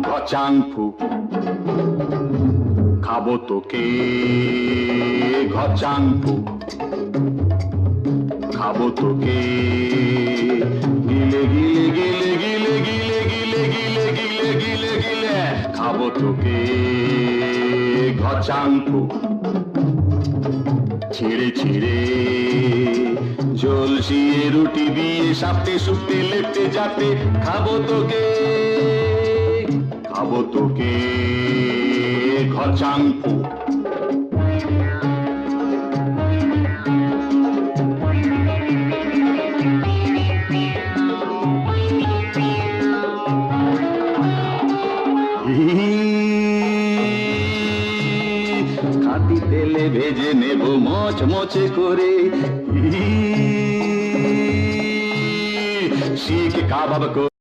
ঘচাংফু খাবো তোকে, ঘচাংফু খাবো তোকে, গিলে গিলে গিলে গিলে গিলে গিলে গিলে গিলে গিলে গিলে খাবো তোকে, ঘচাংফু ছিঁড়ে ছিঁড়ে জলসিয়ে রুটি দিয়ে সাপটে সুপটে লেপটে যাতে খাবো তোকে, খাবো তোকে, ঘচাংফু। খাঁটি তেলে ভেজে নেব মচমচে করে, শিখ কাবাব করে।